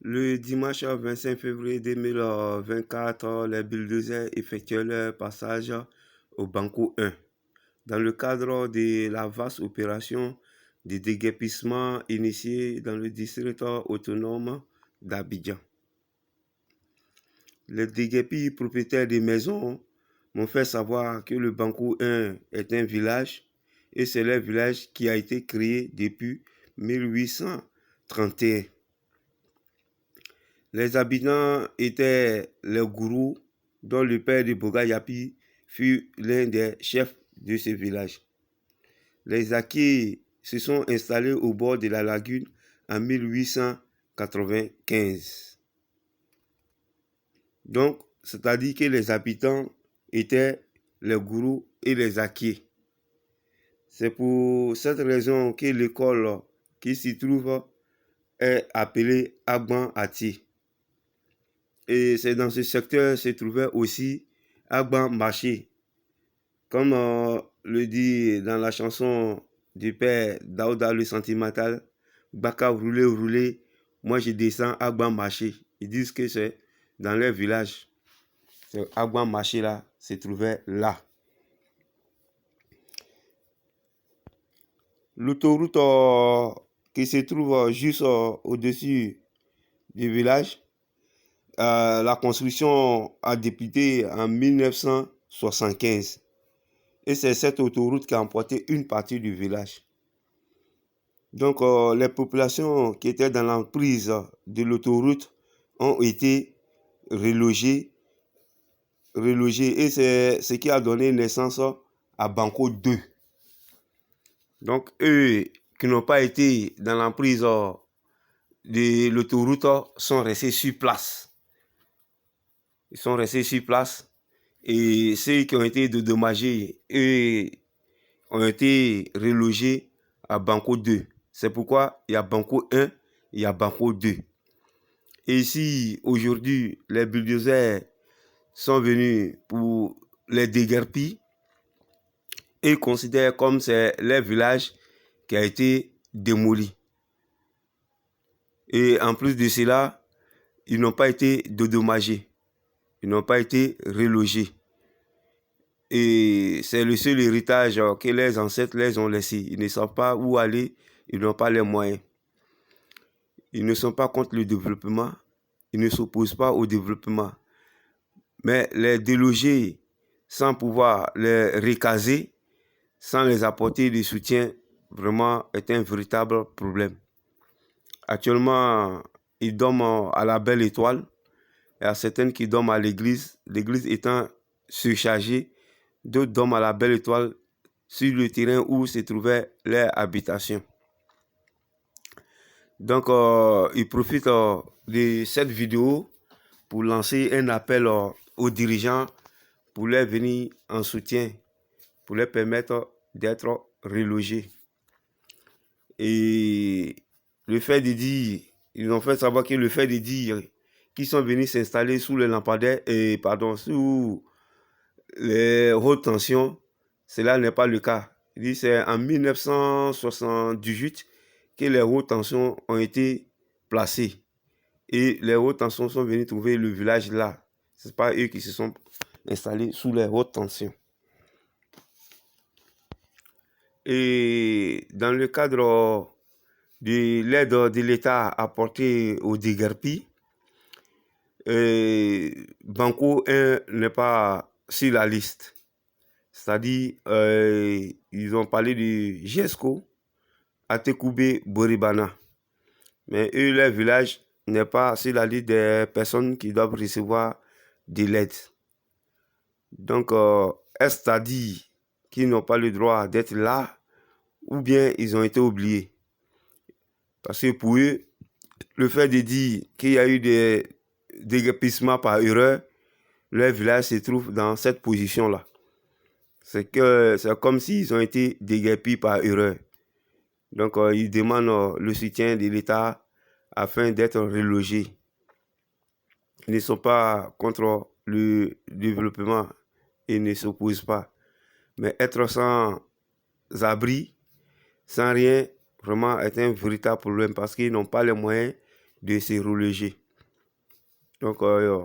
Le dimanche 25 février 2024, les bulldozers effectuaient leur passage au Banco 1 dans le cadre de la vaste opération de déguerpissement initiée dans le district autonome d'Abidjan. Les déguerpis propriétaires des maisons m'ont fait savoir que le Banco 1 est un village et c'est le village qui a été créé depuis 1831. Les habitants étaient les gourous dont le père de Boga Yapi fut l'un des chefs de ce village. Les Akis se sont installés au bord de la lagune en 1895. Donc, c'est-à-dire que les habitants étaient les gourous et les Akis. C'est pour cette raison que l'école qui s'y trouve est appelée Agban Ati. Et c'est dans ce secteur se trouvait aussi Agban Marché. Comme le dit dans la chanson du père Daouda le sentimental, Baka rouler, rouler, moi je descends Agban Marché. Ils disent que c'est dans leur village. C'est Agban Marché là, se trouvait là. L'autoroute qui se trouve juste au-dessus du village, la construction a débuté en 1975. Et c'est cette autoroute qui a emporté une partie du village. Donc, les populations qui étaient dans l'emprise de l'autoroute ont été relogées. Et c'est ce qui a donné naissance à Banco 2. Donc, eux qui n'ont pas été dans l'emprise de l'autoroute sont restés sur place. Ils sont restés sur place. Et ceux qui ont été dédommagés, eux, ont été relogés à Banco 2. C'est pourquoi il y a Banco 1, il y a Banco 2. Et ici, aujourd'hui, les bulldozers sont venus pour les déguerpir et ils considèrent comme c'est leur village qui a été démoli. Et en plus de cela, ils n'ont pas été dédommagés. Ils n'ont pas été relogés. Et c'est le seul héritage que les ancêtres les ont laissé. Ils ne savent pas où aller, ils n'ont pas les moyens. Ils ne sont pas contre le développement, ils ne s'opposent pas au développement. Mais les déloger sans pouvoir les recaser, sans les apporter de soutien, vraiment est un véritable problème. Actuellement, ils dorment à la Belle Étoile. Il y a certaines qui dorment à l'église étant surchargée. D'autres dorment à la Belle Étoile sur le terrain où se trouvait leur habitation. Donc, ils profitent de cette vidéo pour lancer un appel aux dirigeants pour leur venir en soutien, pour leur permettre d'être relogés. Et le fait de dire, ils ont fait savoir que le fait de dire qu'ils sont venus s'installer sous les lampadaires, sous les hautes tensions, cela n'est pas le cas. Il dit c'est en 1978 que les hautes tensions ont été placées. Et les hautes tensions sont venus trouver le village là. Ce n'est pas eux qui se sont installés sous les hautes tensions. Et dans le cadre de l'aide de l'État apportée aux déguerpis, Banco 1 n'est pas sur la liste. C'est-à-dire, ils ont parlé de GESCO, Atekoubé, Boribana. Mais eux, leur village n'est pas sur la liste des personnes qui doivent recevoir de l'aide. Donc, est-ce c'est-à-dire qu'ils n'ont pas le droit d'être là ou bien ils ont été oubliés? Parce que pour eux, le fait de dire qu'il y a eu des déguerpissements par erreur, leur village se trouve dans cette position-là. C'est comme s'ils ont été déguerpis par erreur. Donc, ils demandent le soutien de l'État afin d'être relogés. Ils ne sont pas contre le développement et ne s'opposent pas. Mais être sans abri, sans rien, vraiment est un véritable problème parce qu'ils n'ont pas les moyens de se reloger. Donc,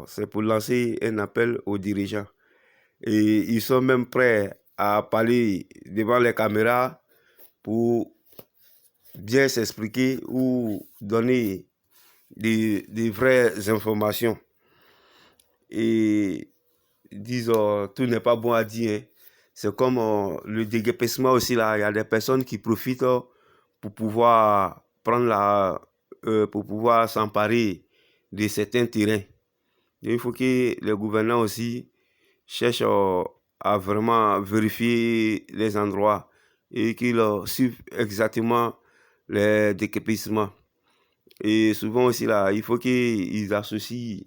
c'est pour lancer un appel aux dirigeants. Et ils sont même prêts à parler devant les caméras pour bien s'expliquer ou donner des vraies informations. Et disons, tout n'est pas bon à dire. Hein. C'est comme le déguerpissement aussi là. Il y a des personnes qui profitent pour pouvoir prendre pour pouvoir s'emparer de certains terrains. Et il faut que les gouvernants aussi cherchent à vraiment vérifier les endroits et qu'ils suivent exactement les déguerpissements. Et souvent aussi là, il faut qu'ils associent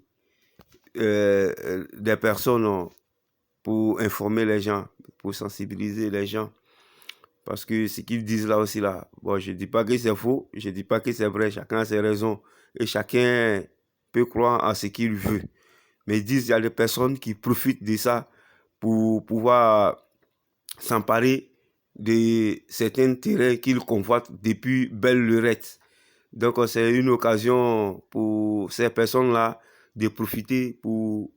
des personnes pour informer les gens, pour sensibiliser les gens. Parce que ce qu'ils disent là aussi là, bon, je ne dis pas que c'est faux, je ne dis pas que c'est vrai, chacun a ses raisons et chacun peut croire en ce qu'il veut. Mais ils disent qu'il y a des personnes qui profitent de ça pour pouvoir s'emparer de certains terrains qu'ils convoitent depuis belle lurette. Donc c'est une occasion pour ces personnes-là de profiter pour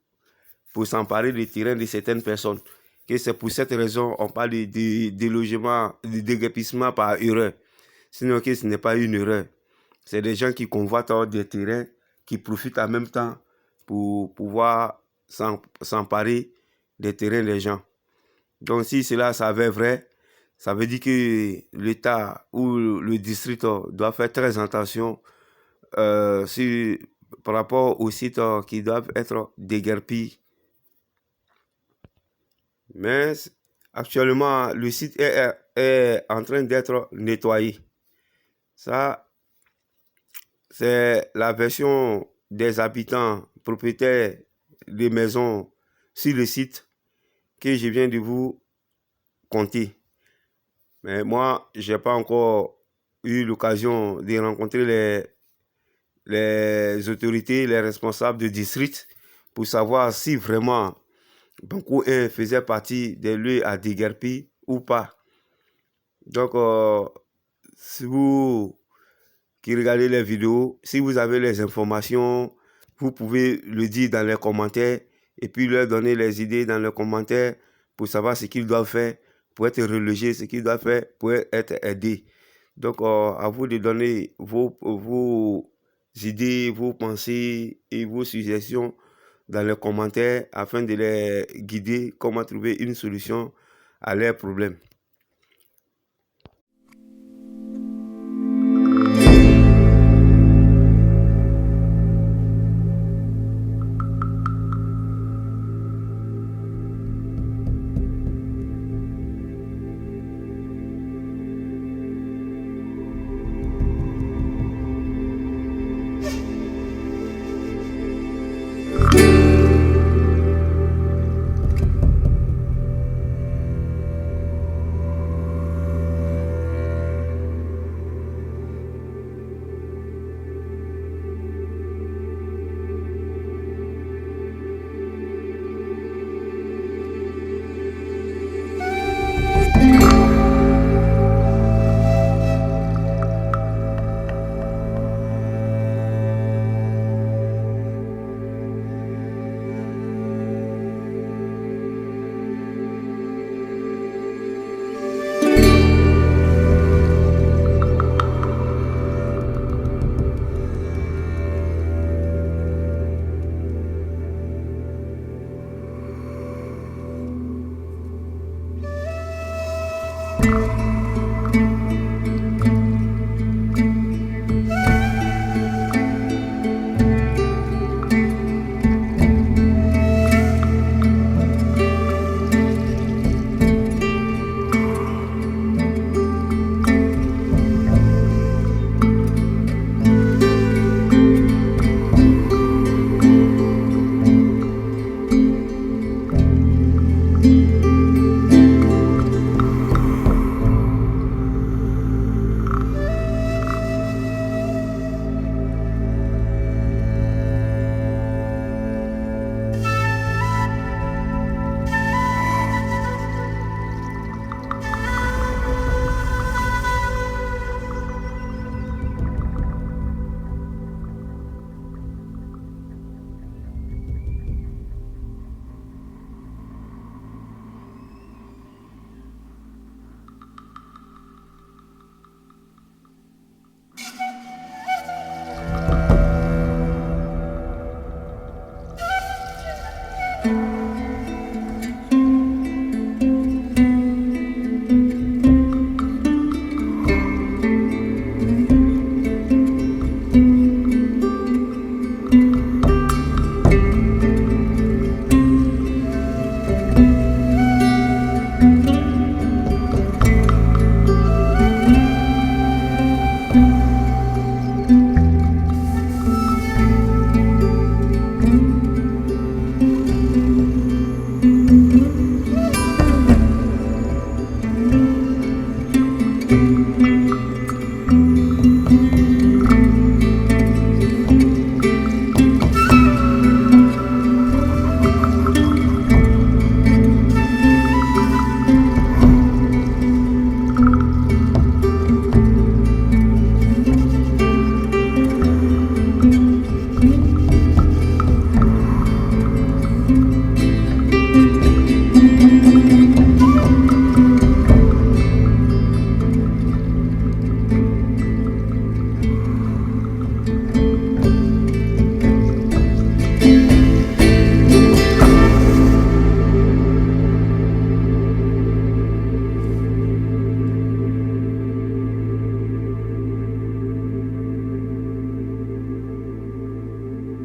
s'emparer des terrains de certaines personnes. Que c'est pour cette raison on parle de délogement, de déguerpissement par erreur. Sinon que ce n'est pas une erreur. C'est des gens qui convoitent des terrains, qui profitent en même temps pour pouvoir s'emparer des terrains des gens. Donc si cela s'avère vrai, ça veut dire que l'État ou le district doit faire très attention par rapport aux sites qui doivent être déguerpis. Mais actuellement, le site est en train d'être nettoyé. Ça, c'est la version des habitants propriétaires des maisons sur le site que je viens de vous conter. Mais moi, je n'ai pas encore eu l'occasion de rencontrer les autorités, les responsables de district pour savoir si vraiment Banco 1 faisait partie des lieux à déguerpir ou pas. Donc, si vous qui regardez les vidéos, si vous avez les informations, vous pouvez le dire dans les commentaires et puis leur donner les idées dans les commentaires pour savoir ce qu'ils doivent faire pour être relogés, ce qu'ils doivent faire pour être aidés. Donc, à vous de donner vos idées, vos pensées et vos suggestions dans les commentaires afin de les guider comment trouver une solution à leurs problèmes.